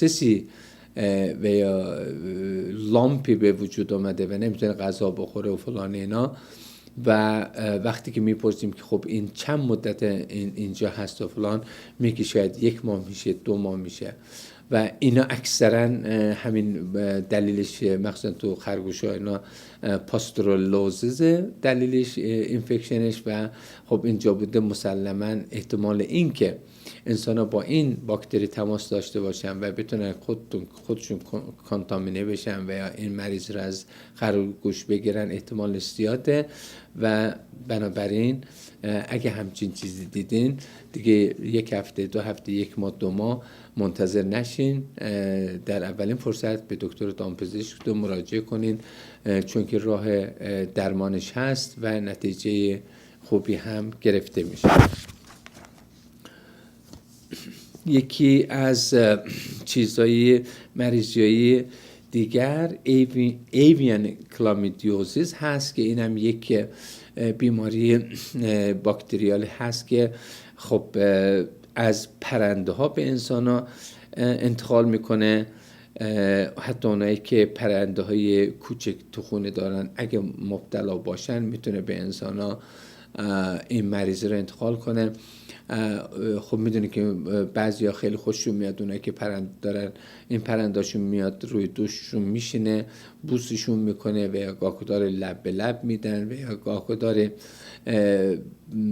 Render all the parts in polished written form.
سپسیسی و یا لامپی به وجود آمده و نمیتونه غذا بخوره و فلان اینا، و وقتی که میپرسیم که خب این چند مدت اینجا هست و فلان، میگه شاید 1 ماه میشه، 2 ماه میشه. و اینا اکثرا همین دلیلش، مخصوصا تو خرگوش‌ها اینا پاستورالوزیس دلیلش اینفکشنش، و خب اینجا بوده مسلما احتمال این که انسان‌ها با این باکتری تماس داشته باشن و بتونن خودشون کانتامینه بشن و یا این مریض رو از خرگوش بگیرن احتمالش زیاده. و بنابراین اگه همچین چیزی دیدین دیگه 1 هفته 2 هفته 1 ماه 2 ماه منتظر نشین، در اولین فرصت به دکتر دامپزشک مراجعه کنین، چون که راه درمانش هست و نتیجه خوبی هم گرفته میشه. یکی از چیزهای مریضیای دیگر ایویان کلامیدیوزیس هست که اینم یک بیماری باکتریال هست که خب از پرنده ها به انسان ها انتقال میکنه. حتی اونایی که پرنده های کوچک تو خونه دارن اگه مبتلا باشن میتونه به انسان ها این مریضی رو انتقال کنه. خب میدونی که بعضیا خیلی خوششون میاد اونایی که پرنده دارن، این پرنداشون میاد روی دوششون میشینه، بوسشون میکنه و یا گاهگدار لب به لب میدن و یا گاهگدار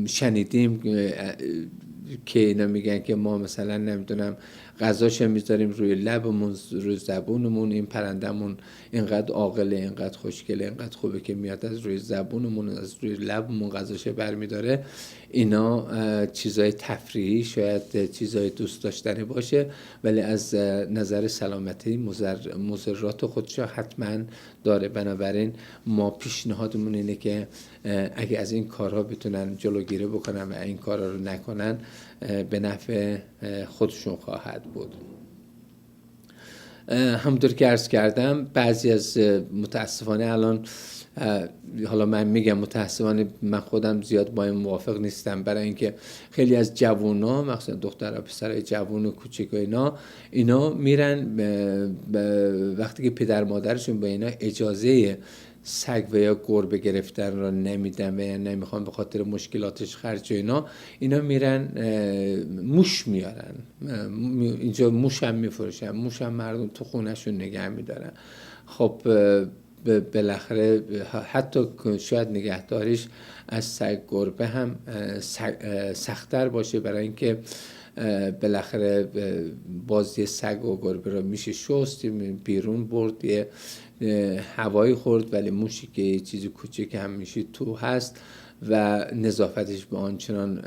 شنیدیم که اینا میگن که ما مثلا نمیدونم غذاش میذاریم روی لبمون، روی زبونمون، این پرندمون اینقدر عاقله، اینقدر خوشگله، اینقدر خوبه که میاد از روی زبونمون، از روی لبمون غذاش برمیداره. اینا چیزای تفریحی، شاید چیزای دوست داشتنی باشه، ولی از نظر سلامتی مضرات خودش حتما داره. بنابراین ما پیشنهادمون اینه که اگه از این کارها بتونن جلوگیری بکنن و این کارها رو نکنن به نفع خودشون خواهد بود. همونطور که عرض کردم بعضی از متاسفانه الان، حالا من میگم متاسفانه من خودم زیاد با این موافق نیستم، برای اینکه خیلی از جوونا، مخصوصا دخترها پسرای جوون و کوچیک و اینا میرن وقتی که پدر مادرشون به اینا اجازه سگ و یا گربه گرفتن رو نمیدن و یا نمیخوان به خاطر مشکلاتش خرج و اینا میرن موش میارن. اینجا موش هم میفروشن، موش هم مردم تو خونهشون نگه میدارن. خب بالاخره حتی شاید نگهداریش از سگ گربه هم سخت‌تر باشه، برای اینکه بالاخره بازی سگ و گربه رو میشه شست، بیرون برد، یه هوایی خورد، ولی موشی که یه چیزی کوچیک هم میشه تو هست و نظافتش به آنچنان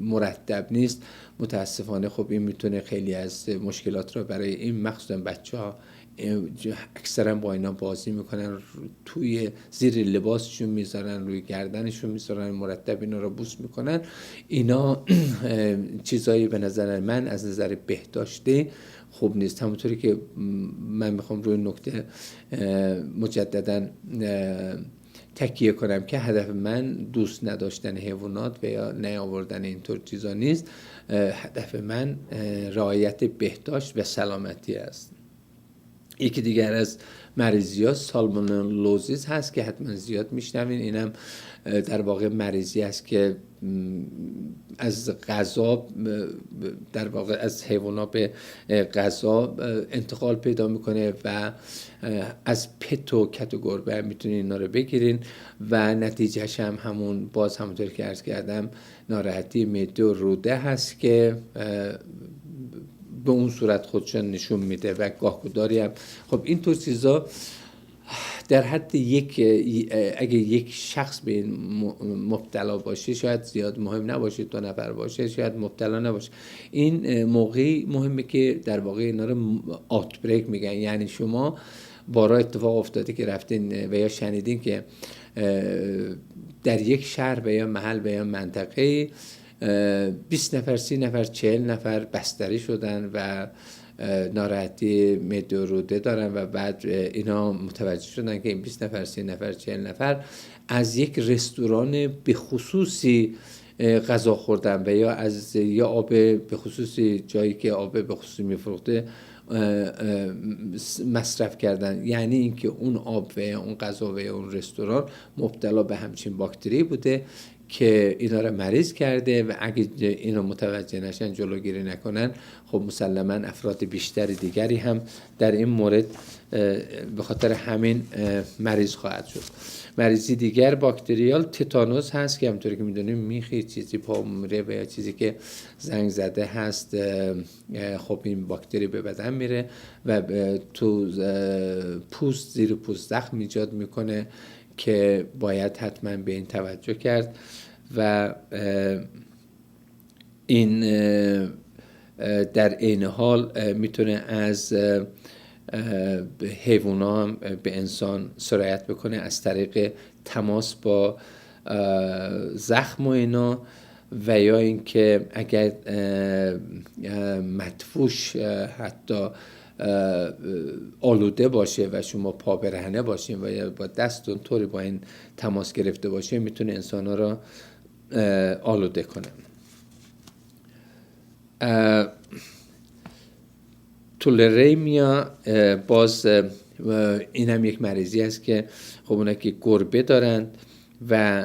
مرتب نیست. متاسفانه خب این میتونه خیلی از مشکلات رو برای این مخصوصا بچه‌ها اکثرا با اینا بازی میکنن، توی زیر لباسشون میذارن، روی گردنشون میذارن، مرتب اینا رو بوس میکنن. اینا چیزایی به نظر من از نظر بهداشتی خوب نیست. همونطوری که من میخوام روی نکته مجددا تکیه کنم که هدف من دوست نداشتن حیوانات و یا نیاوردن اینطور چیزا نیست. هدف من رعایت بهداشت و سلامتی است. یکی دیگر از مریضی‌ها سالمونلوزیس هست که حتما زیاد میشنوین. اینم در واقع مریضی است که از غذا، در واقع از حیوانات به غذا انتقال پیدا میکنه و از پت و کت و گربه میتونین اینا رو بگیرین و نتیجهش هم همونطور که عرض کردم ناراحتی معده و روده هست که به اون صورت خودشون نشون میده و گاهگداری هم خب این طور چیزا در حد اگه یک شخص به این مبتلا باشه شاید زیاد مهم نباشه، 2 نفر باشه شاید مبتلا نباشه. این موقعی مهمه که در واقع اینا رو آوتبریک میگن، یعنی شما بارا اتفاق افتاده که رفتین و یا شنیدین که در یک شهر و یا محل و یا منطقه 20 نفر 30 نفر 40 نفر بستری شدن و ناراحتی معده و روده دارن و بعد اینا متوجه شدن که این 20 نفر 30 نفر 40 نفر از یک رستوران به خصوصی غذا خوردن و یا از یا آب به خصوصی جایی که آب به خصوصی میفروخته مصرف کردن، یعنی اینکه اون آب و اون غذا و اون رستوران مبتلا به همچین باکتری بوده که اینا رو مریض کرده و اگه اینا متوجه نشن، جلوگیری نکنن، خب مسلما افراد بیشتر دیگری هم در این مورد به خاطر همین مریض خواهد شد. مریضی دیگر باکتریال تتانوس هست که همونطوری که میدونیم میخی چیزی پا میره و یا چیزی که زنگ زده هست، خب این باکتری به بدن میره و تو پوست، زیر پوست زخم ایجاد میکنه که باید حتما به این توجه کرد و این در این حال میتونه از حیوانات هم به انسان سرایت بکنه از طریق تماس با زخم و اینا، و یا اینکه اگر مدفوش حتی آلوده باشه و شما پا برهنه باشین و یا با دستتون طوری با این تماس گرفته باشه، میتونه انسان‌ها را آلوده کنه. تولریمیا باز این هم یک مریضی است که خب اونا که گربه دارن و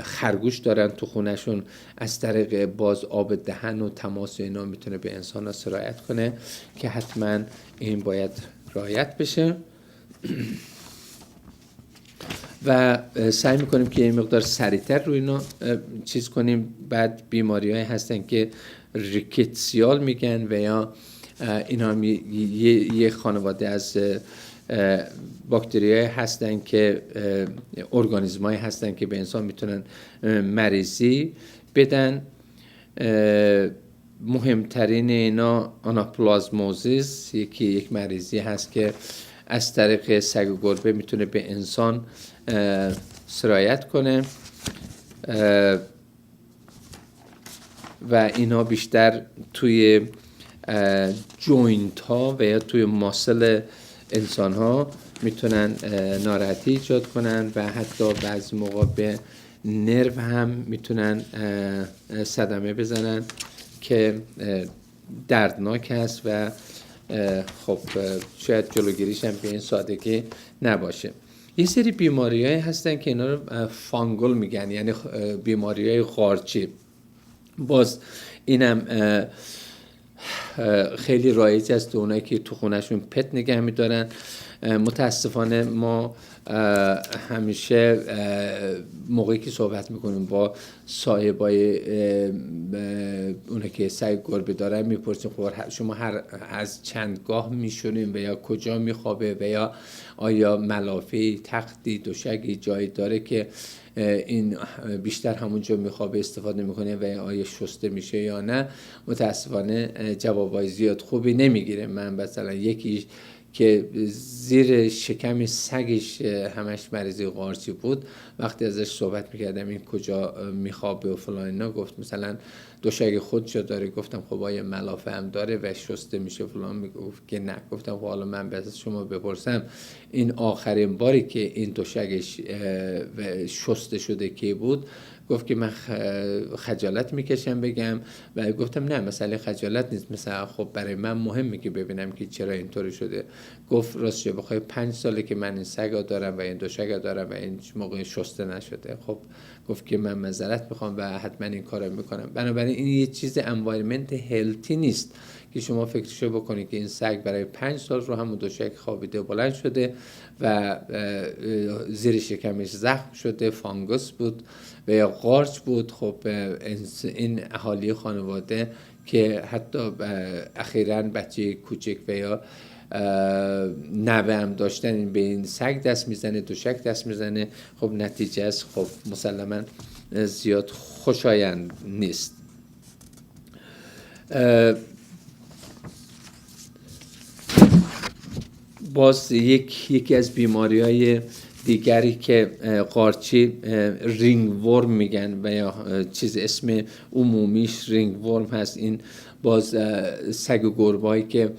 خرگوش دارن تو خونشون، از طریق باز آب دهن و تماس و اینا میتونه به انسان ها سرایت کنه که حتما این باید رعایت بشه. و سعی میکنیم که این مقدار سریعتر روی اینا چیز کنیم. بعد بیماری های هستن که ریکتسیال میگن و یا اینا یه خانواده از باکتریایی هستن که ارگانیسمایی هستن که به انسان میتونن مریضی بدن. مهمترین اینا آناپلازموزیس یک مریضی هست که از طریق سگ و گربه میتونه به انسان سرایت کنه و اینا بیشتر توی جوینت ها و یا توی ماسل انسان ها میتونن ناراحتی ایجاد کنن و حتی بعضی موقع به نرو هم میتونن صدمه بزنن که دردناک هست و خب شاید جلوگیریش هم به این سادگی نباشه. یه سری بیماری‌های هستن که اینا رو فانگل میگن، یعنی بیماری‌های قارچی. باز اینم خیلی رایج است تو اونایی که تو خونهشون پت نگه می‌دارن. متاسفانه ما همیشه موقعی که صحبت میکنیم با صاحبای اونه که سگ گربه دارن میپرسیم خب شما از چندگاه میشونیم و یا کجا میخوابه و یا آیا ملافه، تختی، دوشکی جایی داره که این بیشتر همونجا میخوابه استفاده میکنه و آیا شسته میشه یا نه. متاسفانه جوابای زیاد خوبی نمیگیره. من مثلا یکی که زیر شکم سگش همش مریضی قارچی بود، وقتی ازش صحبت میکردم این کجا میخوابه و فلان اینا، گفت مثلا دوشک خودشو داره. گفتم خب آیا ملافه هم داره و شسته میشه فلان؟ میگفت که نه. گفتم خب حالا من از شما بپرسم این آخرین باری که این دوشکش شسته شده کی بود؟ گفت که من خجالت میکشم بگم. و گفتم نه مسئله خجالت نیست، مثلا خب برای من مهمه که ببینم که چرا اینطوری شده. گفت راستش بخوای 5 ساله که من این سگا دارم و این دوشکا دارم و این موقع شسته نشده. خب گفت که من معذرت میخوام و حتما این کارو میکنم. بنابراین این یه چیز انوایرمنت هلتی نیست که شما فکرشو بکنید که این سگ برای 5 سال رو همون دوشک خوابیده بلند شده و زیر شکمش زخم شده، فانگوس بود و یا قارچ بود. خب این اهالی خانواده که حتی اخیراً بچه کوچک و یا نوه هم داشتن، این به این سگ دست میزنه، دوشک دست میزنه، خب نتیجه است خب مسلماً زیاد خوشایند نیست. باز یکی از بیماری‌های دیگری که قارچی رینگ ورم میگن و یا چیز اسم عمومیش رینگ ورم هست. این باز سگ و گربه‌ای که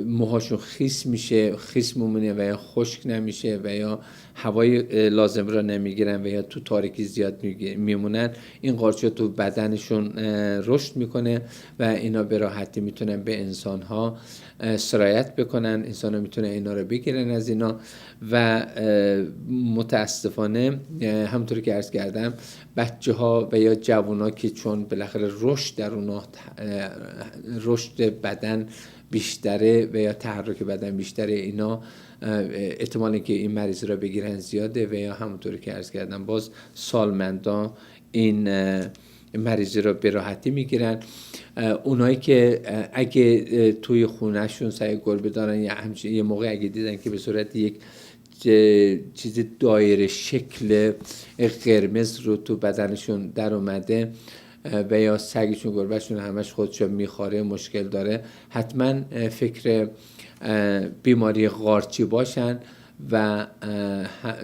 موهاشون خیس میشه، خیس میمونه و یا خشک نمیشه و یا هوای لازم را نمیگیرن و یا تو تاریکی زیاد میمونن، این قارچ تو بدنشون رشد میکنه و اینا به راحتی میتونن به انسانها سرایت بکنن، انسانها میتونن اینا رو بگیرن از اینا. و متاسفانه همونطوری که عرض کردم بچه ها و یا جوان ها که چون بالاخره رشد بدن بیشتره و یا تحرک بدن بیشتره، اینا احتمال اینکه این مریض را بگیرن زیاده و یا همونطوری که عرض کردم باز سالمندان این مریضی را به راحتی میگیرن. اونایی که اگه توی خونهشون سگ گربه دارن یا یه موقع اگه دیدن که به صورت یک چیز دایره شکل قرمز رو تو بدنشون در اومده و یا سگشون گربهشون همش خودشو میخوره، مشکل داره، حتما فکر بیماری قارچی باشن و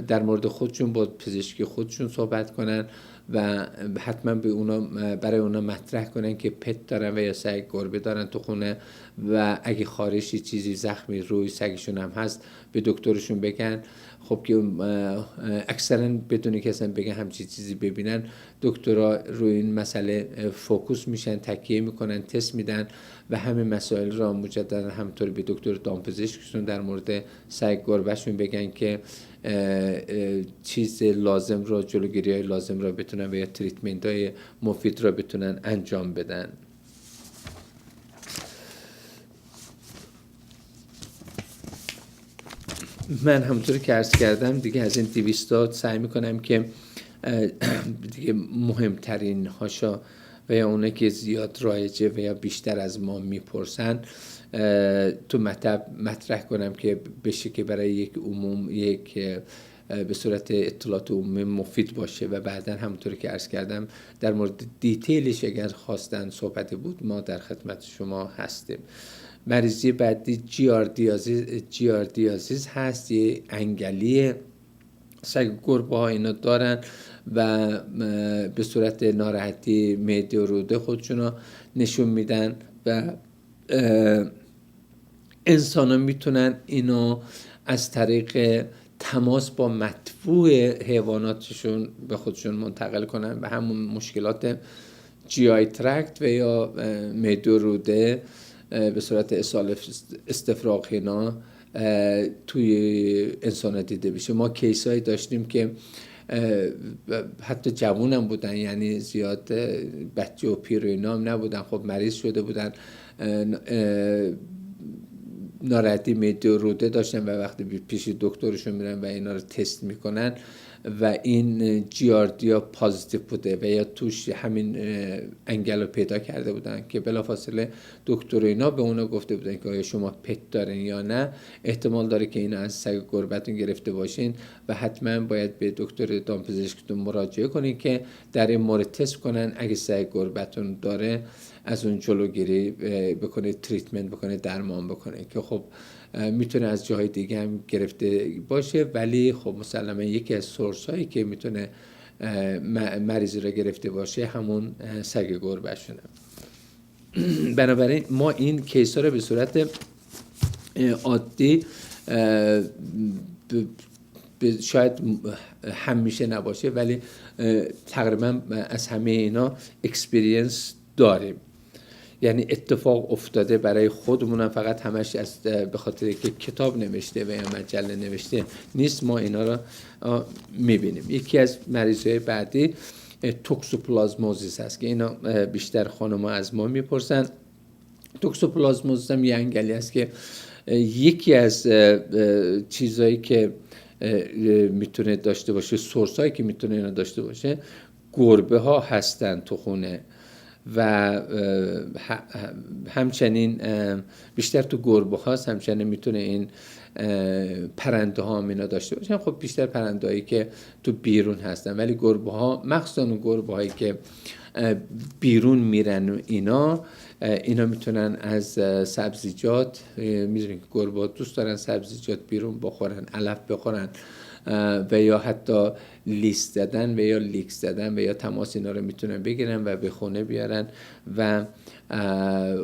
در مورد خودشون با پزشکی خودشون صحبت کنن و حتما برای اونا مطرح کنن که پت دارن و یا سگ گربه دارن تو خونه و اگه خارشی چیزی زخمی روی سگشون هم هست به دکترشون بگن. خب که اکثرا بدون که اصلا بگن همچین چیزی ببینن، دکترها روی این مسئله فوکوس میشن، تکیه میکنن، تست میدن و همه مسائل را مجددا همطور به دکتر دامپزشکشون در مورد سگ گربهشون بگن که چیز لازم را، جلوگیری های لازم را بتونن و یا تریتمنت های مفید را بتونن انجام بدن. من همونطوری که عرض کردم دیگه از این 200 سعی میکنم که دیگه مهمترین هاشا و یا اونه که زیاد رایجه و یا بیشتر از ما میپرسن تو مطرح کنم که بشه که برای یک به صورت اطلاعات عمومی مفید باشه و بعدا همونطوری که عرض کردم در مورد دیتیلش اگر خواستن صحبت بود ما در خدمت شما هستیم. مریضی بعدی جیاردیازیز هست، یه انگلی سگ گربه ها اینا دارن و به صورت ناراحتی معده و روده خودشون نشون میدن و انسان ها میتونن اینو از طریق تماس با مدفوع حیواناتشون به خودشون منتقل کنن و همون مشکلات جی ترکت و یا معده و روده به صورت اسهال استفراغ اینا توی انسان دیده بشه. ما کیس هایی داشتیم که حتی جوون هم بودن، یعنی زیاد بچه و پیر و اینا هم نبودن، خب مریض شده بودن، ناراحتی معده و روده داشتن و وقتی پیش دکترشون میرن و اینا رو تست میکنن و این جیاردیا پازیتیو بوده و یا توش همین انگل رو پیدا کرده بودن که بلافاصله دکتر اینا به اونا گفته بودن که آیا شما پت دارین یا نه، احتمال داره که اینا از سگ گربه‌تون گرفته باشین و حتما باید به دکتر دامپزشکتون مراجعه کنین که در این مورد تست کنن، اگه سگ گربه‌تون داره از اون جلوگیری بکنه، تریتمنت بکنه، درمان بکنه که خب میتونه از جاهای دیگه هم گرفته باشه، ولی خب مسلما یکی از سورس هایی که میتونه مریضی را گرفته باشه همون سگ گربه شونه. بنابراین ما این کیس ها رو به صورت عادی شاید همیشه نباشه ولی تقریبا از همه اینا اکسپریانس داریم، یعنی اتفاق افتاده برای خودمون، فقط همش به خاطر که کتاب نوشته و یا مجله نوشته نیست، ما اینا رو میبینیم. یکی از مریضهای بعدی توکسوپلازموزیس هست که اینا بیشتر خانم‌ها از ما میپرسن. توکسوپلازموزیس هم یه انگلی هست که یکی از چیزایی که میتونه داشته باشه، سورسایی که میتونه اینا داشته باشه، گربه ها هستن تو خونه و همچنین بیشتر تو گربه هاست، همچنین میتونه این پرنده ها هم اینا داشته باشن. خب بیشتر پرنده هایی که تو بیرون هستن، ولی گربه ها مخصوصا گربه هایی که بیرون میرن اینا میتونن از سبزیجات، میدونین که گربه ها دوست دارن سبزیجات بیرون بخورن، علف بخورن و یا حتی لیست زدن و یا لیک زدن و یا تماس اینا رو میتونن بگیرن و به خونه بیارن و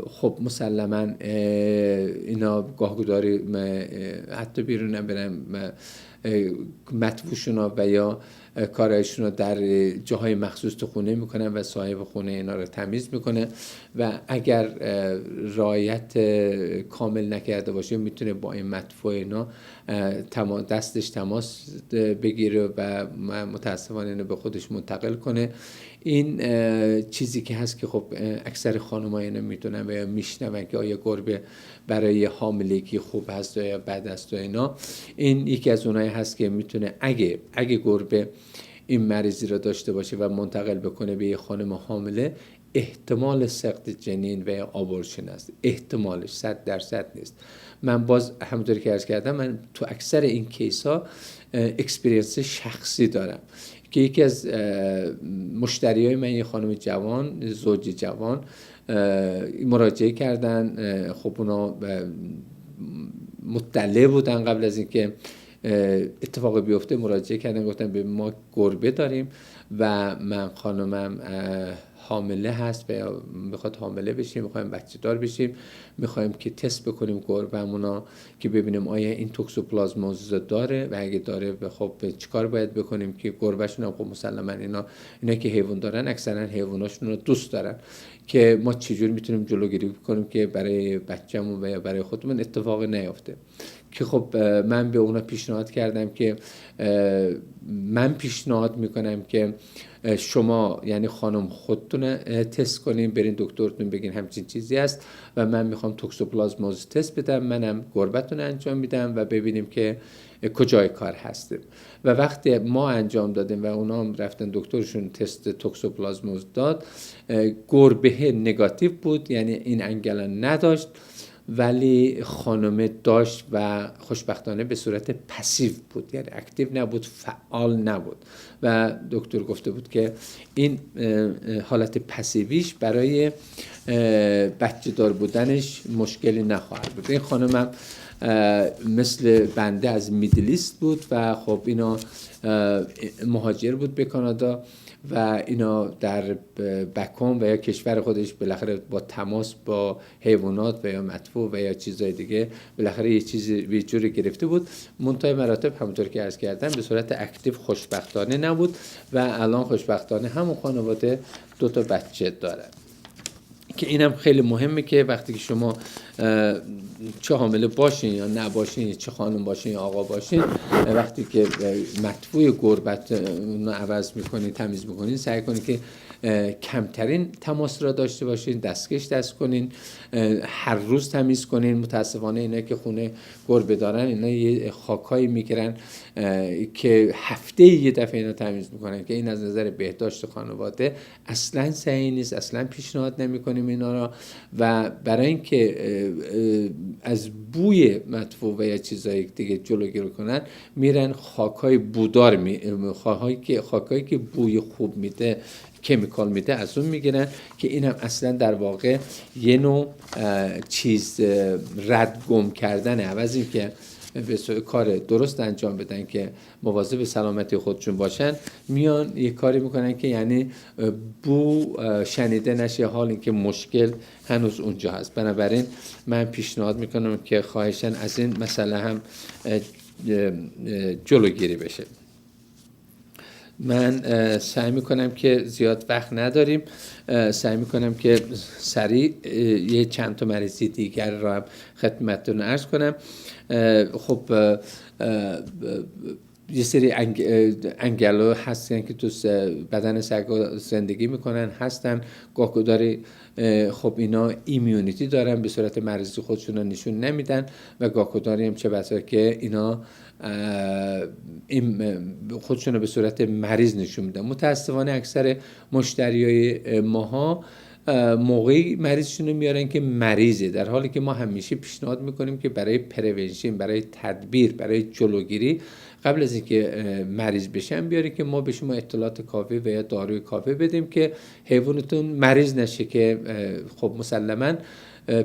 خب مسلما اینا گاهگداری حتی بیرون برن مطبوعشون و یا کارایشون رو در جاهای مخصوص تو خونه میکنن و صاحب خونه اینا رو تمیز میکنه و اگر رعایت کامل نکرده باشه میتونه با این مدفوع اینا دستش تماس بگیره و متاسفانه اینو به خودش منتقل کنه. این چیزی که هست که خب اکثر خانم‌ها اینو میدونن و یا میشنون که آیا گربه برای حاملگی خوب هست یا بد است و اینا. این یکی از اونایی هست که میتونه اگه گربه این مریضی رو داشته باشه و منتقل بکنه به یه خانم حامله، احتمال سقط جنین و یا آبورشن است. احتمالش 100% نیست. من باز همونطوری که عرض کردم من تو اکثر این کیس ها اکسپریانس شخصی دارم که یکی از مشتریای من یه خانم جوان، زوج جوان مراجعه کردن. خب اونا مطلع بودن قبل از اینکه اتفاق بیفته، مراجعه کردن گفتن به ما گربه داریم و من خانمم حامله هست و یا میخواد حامله بشیم، میخوایم بچه دار بشیم، میخوایم که تست بکنیم گربه‌مونا که ببینیم آیا این توکسوپلازموز داره و اگه داره خب چیکار باید بکنیم که گربهشون هم خب مسلما اینا که حیوان دارن اکثرا حیواناشون رو دوست دارن که ما چجور میتونیم جلوگیری کنیم که برای بچه‌مون و یا برای خودمون اتفاق نیفته. که خب من به اونا پیشنهاد کردم که من پیشنهاد میکنم که شما یعنی خانم خودتون تست کنین، برین دکترتون بگین همچین چیزی هست و من میخوام توکسوپلازموز تست بدم، منم گربتون انجام میدم و ببینیم که کجای کار هستیم. و وقتی ما انجام دادیم و اونا هم رفتن دکترشون تست توکسوپلازموز داد، گربه نگاتیو بود، یعنی این انگل نداشت، ولی خانم داشت و خوشبختانه به صورت پسیو بود، یعنی اکتیو نبود، فعال نبود و دکتر گفته بود که این حالت پسیویش برای بچه دار بودنش مشکلی نخواهد بود. این خانمم مثل بنده از میدلیست بود و خب اینا مهاجر بود به کانادا و اینا در بک‌هوم و یا کشور خودش بالاخره با تماس با حیوانات و یا مدفوع و یا چیزهای دیگه بالاخره یه چیزی به جوری گرفته بود. منتهای مراتب همونطور که عرض کردم به صورت اکتیو خوشبختانه نبود و الان خوشبختانه همون خانواده 2 بچه داره. که اینم خیلی مهمه که وقتی که شما چه حامله باشین یا نباشین، چه خانم باشین یا آقا باشین، وقتی که مدفوع گربت رو عوض میکنین، تمیز میکنین، سعی کنین که کمترین تماس را داشته باشین، دست کنین، هر روز تمیز کنین. متاسفانه اینا که خونه گربه دارن اینا یه خاکایی میگیرن که هفته یه دفعه اینا تمیز میکنن که این از نظر بهداشت خانواده اصلا صحیح نیست، اصلا پیشنهاد نمیکنیم اینا را. و برای اینکه از بوی مدفوع و یا چیزای دیگه جلوگیری کنن میرن خاکای بودار خاکایی که بوی خوب میده، کمیکال میده، از اون میگیرن که این هم اصلا در واقع یه نوع چیز رد گم کردن. عوض این که به کار درست انجام بدن که مواظب سلامتی خودشون باشن، میان یه کاری میکنن که یعنی بو شنیده نشه، حال این که مشکل هنوز اونجا هست. بنابراین من پیشنهاد میکنم که خواهشاً از این مسئله هم جلوگیری بشه. من سعی میکنم که زیاد وقت نداریم، سعی میکنم که سریع یه چند تا مریضی دیگر را هم خدمتتون عرض کنم. خب یه سری انگلو هستن که تو بدن سگ زندگی میکنن، هستن گاهگداری خب اینا ایمیونیتی دارن، به صورت مریضی خودشون رو نشون نمیدن و گاهگداری هم چه بسا که اینا خودشون رو به صورت مریض نشون میدن. متاسفانه اکثر مشتریای ماها موقعی مریضشون رو میارن که مریضه، در حالی که ما همیشه پیشنهاد میکنیم که برای پرونشن، برای تدبیر، برای جلوگیری قبل از اینکه مریض بشن بیاری که ما به شما اطلاعات کافی و یا داروی کافی بدیم که حیوانتون مریض نشه، که خب مسلماً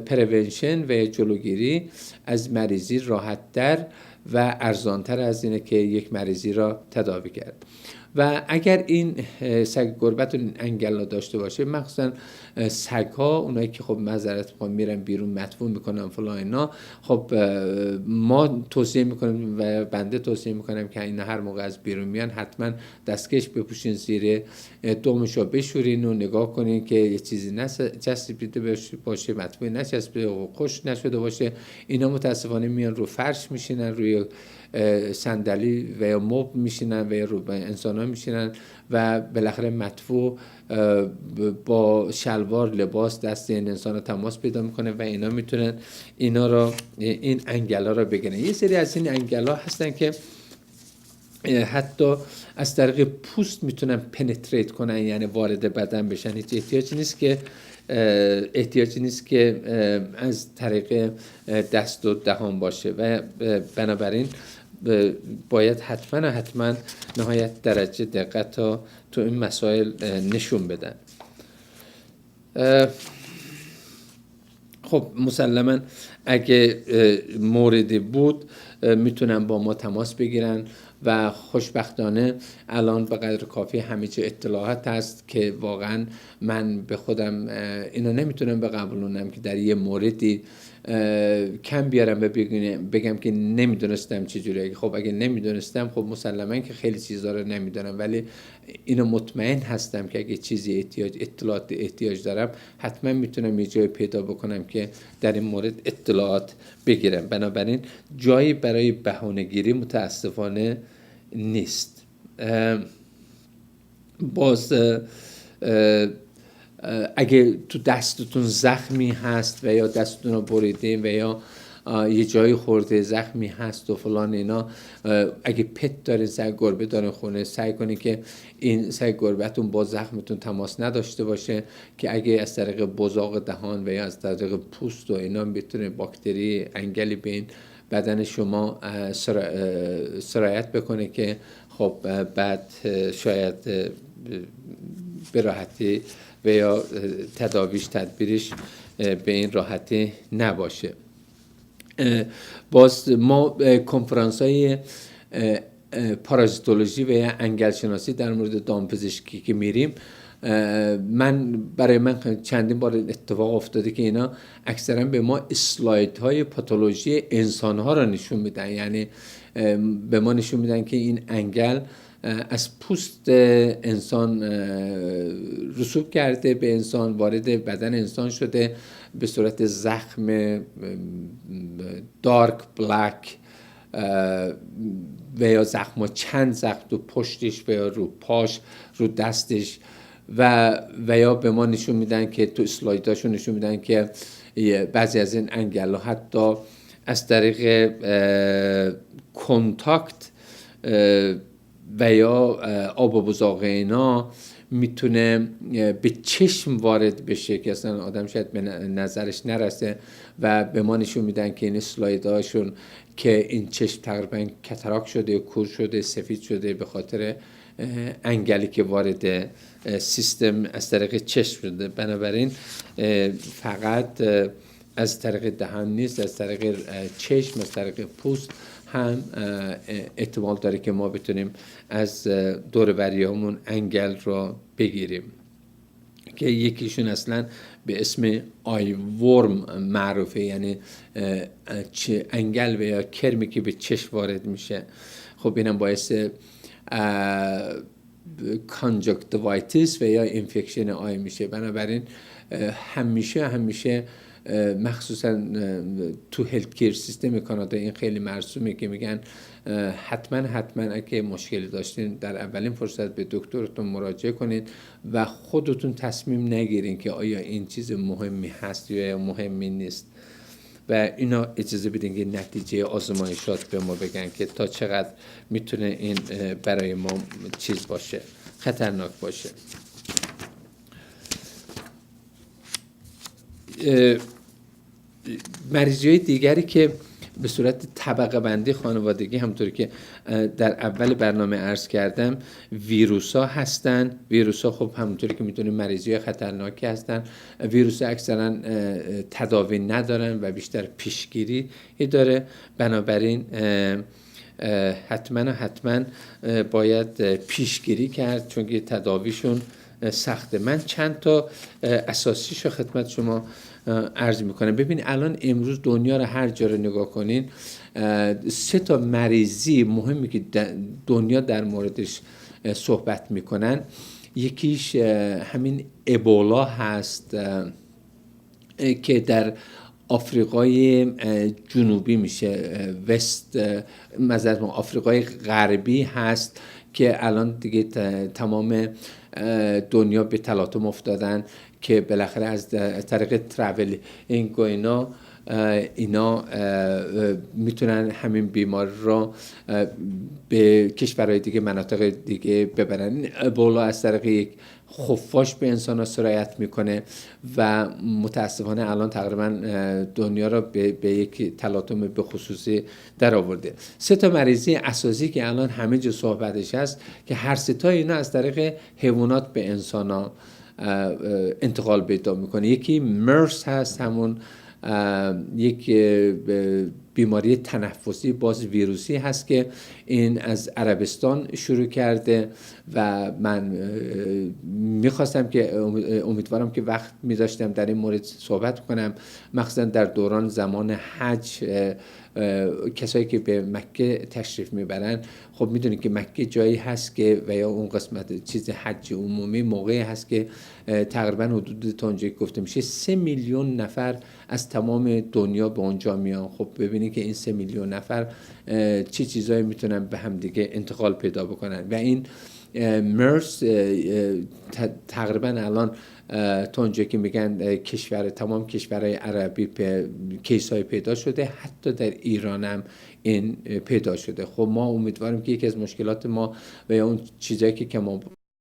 پرونشن و جلوگیری از مریضی راحت‌تر و ارزانتر از اینه که یک مریضی را تداوی کرد. و اگر این سگ گربت این انگل داشته باشه، مخصوصا سگ ها، اونایی که خب معذرت میخوام میرن بیرون مدفون میکنن فلان اینا، خب ما توصیه میکنیم و بنده توصیه میکنم که اینا هر موقع از بیرون میان حتما دستکش بپوشین، زیر دومشو بشورین و نگاه کنین که یه چیزی چسبیده باشه، مدفوع نچسبیده و خوش نشده باشه. اینا متاسفانه میان رو فرش میشینن، روی صندلی و یا مبل میشینن و یا رو انسان ها میشینن و بالاخره مدفوع با شلوار لباس دست این انسان ها تماس پیدا میکنه و اینا میتونن این انگل ها رو بگیرن. یه سری از این انگل ها هستن که حتی از طریق پوست میتونن پنتریت کنن، یعنی وارد بدن بشن. هیچ احتیاجی نیست که از طریق دست و دهان باشه و بنابراین باید حتما نهایت درجه دقت تا تو این مسائل نشون بدن. خب مسلما اگه موردی بود میتونن با ما تماس بگیرن و خوشبختانه الان به قدر کافی همه چی اطلاعات هست که واقعا من به خودم اینو نمیتونم بقبولونم که در یه موردی کم بیارم و بگم که نمیدونستم چجوریه. خب اگه نمیدونستم خب مسلما که خیلی چیزا رو نمیدونم، ولی اینو مطمئن هستم که اگه چیزی اطلاعات احتیاج دارم حتما میتونم یه جای پیدا بکنم که در این مورد اطلاعات بگیرم. بنابراین جایی برای بهانه‌گیری متاسفانه نیست. باز اگه تو دستتون زخمی هست و یا دستتون رو بریدین و یا یه جایی خورده زخمی هست و فلان اینا، اگه پت دارین، سگ گربه دارین خونه، سعی کنین که این سگ گربهتون با زخمتون تماس نداشته باشه که اگه از طریق بزاق دهان و یا از طریق پوست و اینا بتونه باکتری انگلی بین بدن شما سرایت بکنه که خب بعد شاید به راحتی و یا تداویش تدبیرش به این راحتی نباشه. باز ما کنفرانس های پارازیتولوژی و یا انگل شناسی در مورد دامپزشکی که میریم، برای من چندین بار اتفاق افتاده که اینا اکثرا به ما اسلاید های پاتولوژی انسان ها رو نشون میدن، یعنی به ما نشون میدن که این انگل از پوست انسان رسوب کرده به انسان، وارد بدن انسان شده به صورت زخم دارک بلک و یا زخم، چند زخم تو پشتش و یا رو پاش، رو دستش و یا به ما نشون میدن که تو اسلایداشون نشون میدن که بعضی از این انگل ها حتی از طریق کنتاکت و یا آب و بزاق اینا میتونه به چشم وارد بشه که اصلا آدم شاید به نظرش نرسه و به ما نشون میدن که این اسلایدهاشون که این چشم تقریبا کاتاراکت شده، کور شده، سفید شده به خاطر انگلی که وارد سیستم از طریق چشم شده. بنابراین فقط از طریق دهان نیست، از طریق چشم، از طریق پوست هم احتمال داره که ما بتونیم از دور و بریامون انگل رو بگیریم که یکیشون اصلا به اسم آی ورم معروفه، یعنی انگل و یا کرمی که به چشم وارد میشه. خب اینم باعث کانجکتیوایتیس و یا اینفکشن آی میشه. بنابراین همیشه مخصوصا تو هلت کیر سیستم کانادا این خیلی مرسومه که میگن حتما اگه مشکلی داشتین در اولین فرصت به دکترتون مراجعه کنید و خودتون تصمیم نگیرین که آیا این چیز مهمی هست یا مهمی نیست و اینا اجازه بدین که نتیجه آزمایشات به ما بگن که تا چقدر میتونه این برای ما چیز باشه، خطرناک باشه. مریضی‌های دیگری که به صورت طبقه بندی خانوادگی همونطوری که در اول برنامه عرض کردم ویروس‌ها هستن. ویروس‌ها خب همونطوری که می‌دونیم مریضی‌های خطرناکی هستن. ویروس‌ها اکثرا تداوی ندارن و بیشتر پیشگیری داره. بنابراین حتما باید پیشگیری کرد، چون که تداویشون سخته. من چند تا اساسیشو خدمت شما عرض میکنم. ببین الان امروز دنیا رو هر جا رو نگاه کنین 3 تا مریضی مهمی که دنیا در موردش صحبت میکنن، یکیش همین ابولا هست که در آفریقای جنوبی میشه، آفریقای غربی هست که الان دیگه تمام دنیا به تلاطم افتادن که بالاخره از طریق ترافلینگ و اینا میتونن همین بیمار را به کشورهای دیگه، مناطق دیگه ببرن. ابولا از طریق یک خفاش به انسان ها سرایت میکنه و متاسفانه الان تقریبا دنیا را به یک تلاطم به خصوصی در آورده. 3 تا مریضی اساسی که الان همه جا صحبتش هست که هر 3 تا اینا از طریق حیوانات به انسان ها انتقال پیدا میکنه. یکی مرس هست، همون یک بیماری تنفسی باز ویروسی هست که این از عربستان شروع کرده و من میخواستم که امیدوارم که وقت میذاشتم در این مورد صحبت کنم، مخصوصا در دوران زمان حج. کسایی که به مکه تشریف میبرن، خب میدونید که مکه جایی هست که و یا اون قسمت چیز حج عمومی موقعی هست که تقریبا حدود تا اونجایی گفته میشه 3 میلیون نفر از تمام دنیا به اونجا میان. خب ببینید که این 3 میلیون نفر چه چیزایی میتونن به هم دیگه انتقال پیدا بکنن و این مرس تقریبا الان تا اونجایی که میگن تمام کشورهای عربی کیس های پیدا شده، حتی در ایران هم این پیدا شده. خب ما امیدواریم که یکی از مشکلات ما و یا اون چیزایی که ما